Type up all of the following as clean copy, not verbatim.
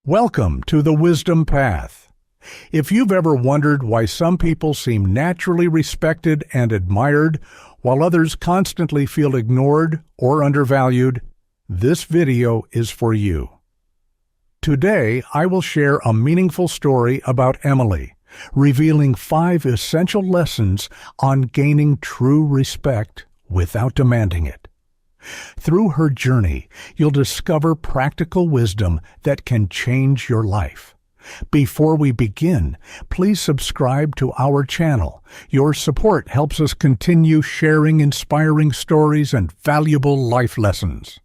Welcome to the Wisdom Path. If you've ever wondered why some people seem naturally respected and admired, while others constantly feel ignored or undervalued, this video is for you. Today, I will share a meaningful story about Emily, revealing 5 essential lessons on gaining true respect without demanding it. Through her journey, you'll discover practical wisdom that can change your life. Before we begin, please subscribe to our channel. Your support helps us continue sharing inspiring stories and valuable life lessons.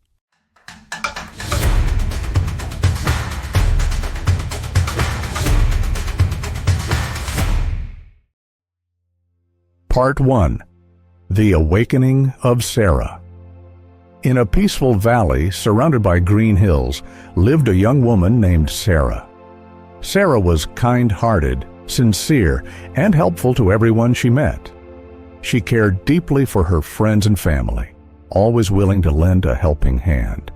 Part 1. The Awakening of Sarah. In a peaceful valley surrounded by green hills lived a young woman named Sarah. Sarah was kind-hearted, sincere, and helpful to everyone she met. She cared deeply for her friends and family, always willing to lend a helping hand.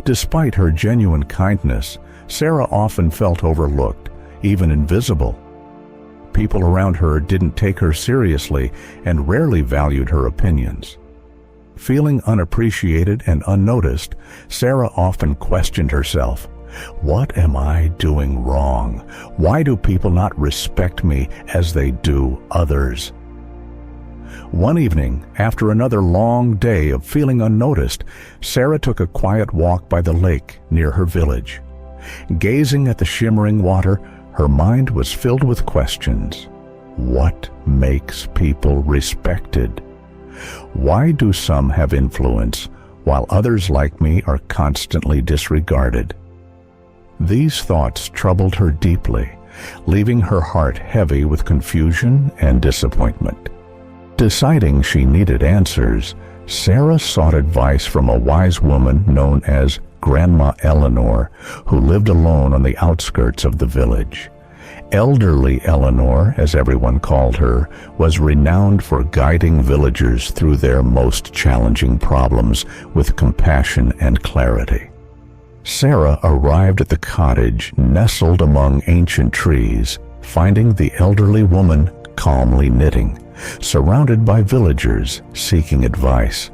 Despite her genuine kindness, Sarah often felt overlooked, even invisible. People around her didn't take her seriously and rarely valued her opinions. Feeling unappreciated and unnoticed, Sarah often questioned herself. What am I doing wrong? Why do people not respect me as they do others? One evening, after another long day of feeling unnoticed, Sarah took a quiet walk by the lake near her village. Gazing at the shimmering water, her mind was filled with questions. What makes people respected? Why do some have influence, while others like me are constantly disregarded? These thoughts troubled her deeply, leaving her heart heavy with confusion and disappointment. Deciding she needed answers, Sarah sought advice from a wise woman known as Grandma Eleanor, who lived alone on the outskirts of the village. Elderly Eleanor, as everyone called her, was renowned for guiding villagers through their most challenging problems with compassion and clarity. Sarah arrived at the cottage nestled among ancient trees, finding the elderly woman calmly knitting, surrounded by villagers seeking advice.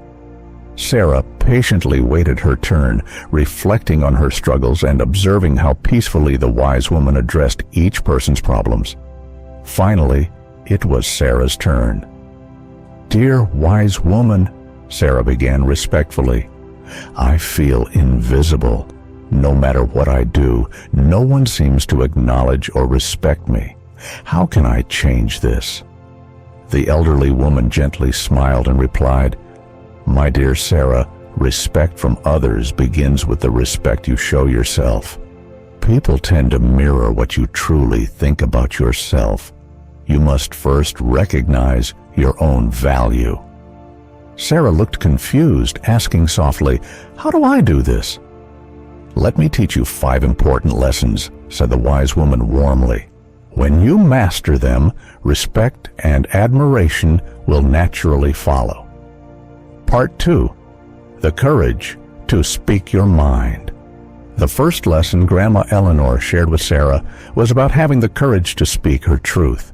Sarah patiently waited her turn, reflecting on her struggles and observing how peacefully the wise woman addressed each person's problems. Finally, it was Sarah's turn. "Dear wise woman," Sarah began respectfully, "I feel invisible. No matter what I do, no one seems to acknowledge or respect me. How can I change this?" The elderly woman gently smiled and replied, "My dear Sarah, respect from others begins with the respect you show yourself. People tend to mirror what you truly think about yourself. You must first recognize your own value." Sarah looked confused, asking softly, "How do I do this?" "Let me teach you 5 important lessons," said the wise woman warmly. "When you master them, respect and admiration will naturally follow." Part 2. The Courage to Speak Your Mind. The first lesson Grandma Eleanor shared with Sarah was about having the courage to speak her truth.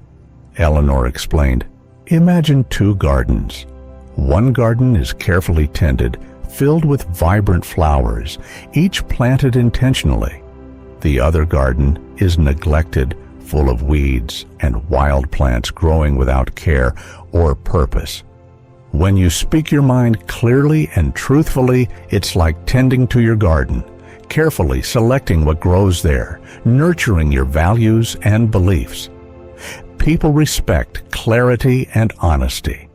Eleanor explained, "Imagine 2 gardens. One garden is carefully tended, filled with vibrant flowers, each planted intentionally. The other garden is neglected, full of weeds and wild plants growing without care or purpose. When you speak your mind clearly and truthfully, it's like tending to your garden, carefully selecting what grows there, nurturing your values and beliefs. People respect clarity and honesty."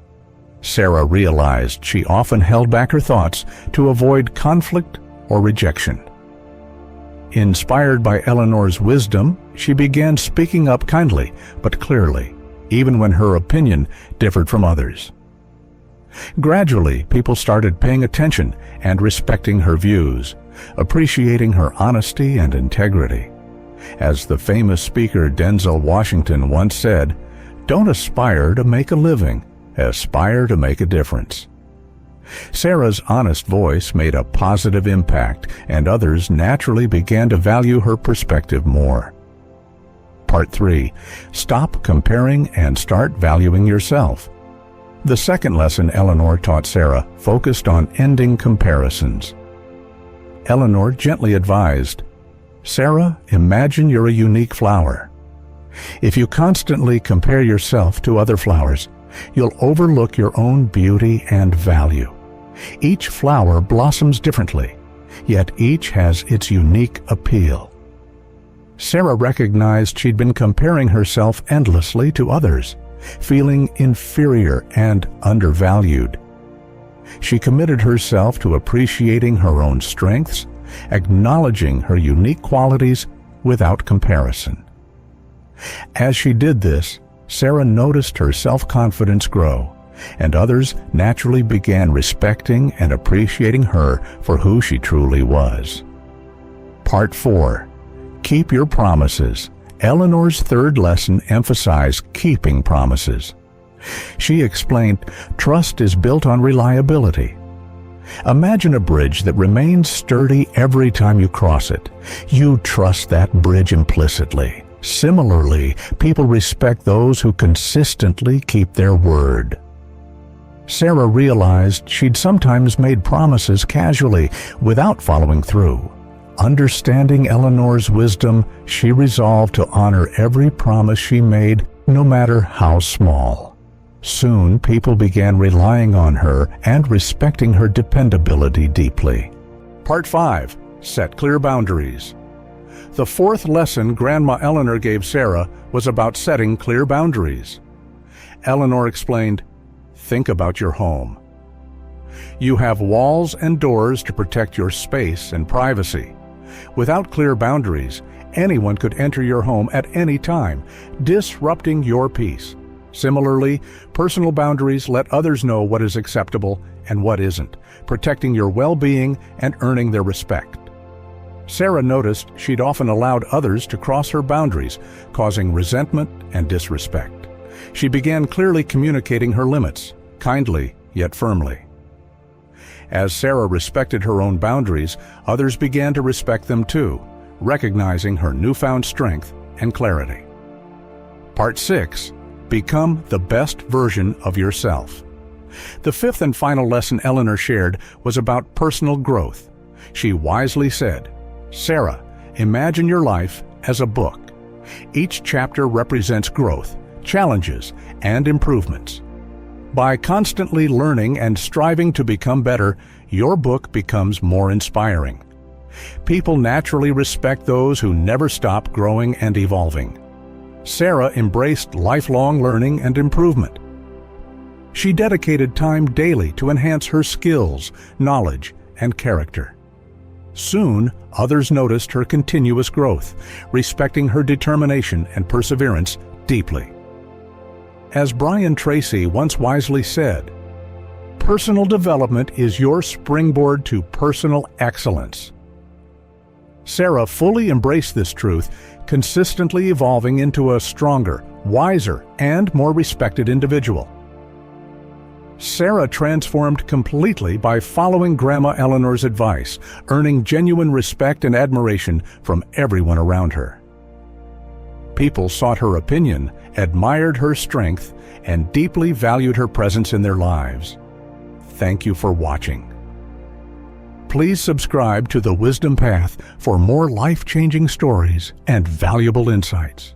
Sarah realized she often held back her thoughts to avoid conflict or rejection. Inspired by Eleanor's wisdom, she began speaking up kindly but clearly, even when her opinion differed from others. Gradually, people started paying attention and respecting her views, appreciating her honesty and integrity. As the famous speaker Denzel Washington once said, "Don't aspire to make a living, aspire to make a difference." Sarah's honest voice made a positive impact, and others naturally began to value her perspective more. Part 3. Stop comparing and start valuing yourself. The second lesson Eleanor taught Sarah focused on ending comparisons. Eleanor gently advised, "Sarah, imagine you're a unique flower. If you constantly compare yourself to other flowers, you'll overlook your own beauty and value. Each flower blossoms differently, yet each has its unique appeal." Sarah recognized she'd been comparing herself endlessly to others, feeling inferior and undervalued. She committed herself to appreciating her own strengths, acknowledging her unique qualities without comparison. As she did this, Sarah noticed her self-confidence grow, and others naturally began respecting and appreciating her for who she truly was. Part 4. Keep your promises. Eleanor's third lesson emphasized keeping promises. She explained, trust is built on reliability. Imagine a bridge that remains sturdy every time you cross it. You trust that bridge implicitly. Similarly, people respect those who consistently keep their word. Sarah realized she'd sometimes made promises casually without following through. Understanding Eleanor's wisdom, she resolved to honor every promise she made, no matter how small. Soon, people began relying on her and respecting her dependability deeply. Part 5. Set clear boundaries. The fourth lesson Grandma Eleanor gave Sarah was about setting clear boundaries. Eleanor explained, think about your home. You have walls and doors to protect your space and privacy. Without clear boundaries, anyone could enter your home at any time, disrupting your peace. Similarly, personal boundaries let others know what is acceptable and what isn't, protecting your well-being and earning their respect. Sarah noticed she'd often allowed others to cross her boundaries, causing resentment and disrespect. She began clearly communicating her limits, kindly yet firmly. As Sarah respected her own boundaries, others began to respect them too, recognizing her newfound strength and clarity. Part 6. Become the best version of yourself. The fifth and final lesson Eleanor shared was about personal growth. She wisely said, Sarah, imagine your life as a book. Each chapter represents growth, challenges, and improvements. By constantly learning and striving to become better, your book becomes more inspiring. People naturally respect those who never stop growing and evolving. Sarah embraced lifelong learning and improvement. She dedicated time daily to enhance her skills, knowledge, and character. Soon, others noticed her continuous growth, respecting her determination and perseverance deeply. As Brian Tracy once wisely said, personal development is your springboard to personal excellence. Sarah fully embraced this truth, consistently evolving into a stronger, wiser, and more respected individual. Sarah transformed completely by following Grandma Eleanor's advice, earning genuine respect and admiration from everyone around her. People sought her opinion, admired her strength, and deeply valued her presence in their lives. Thank you for watching. Please subscribe to The Wisdom Path for more life-changing stories and valuable insights.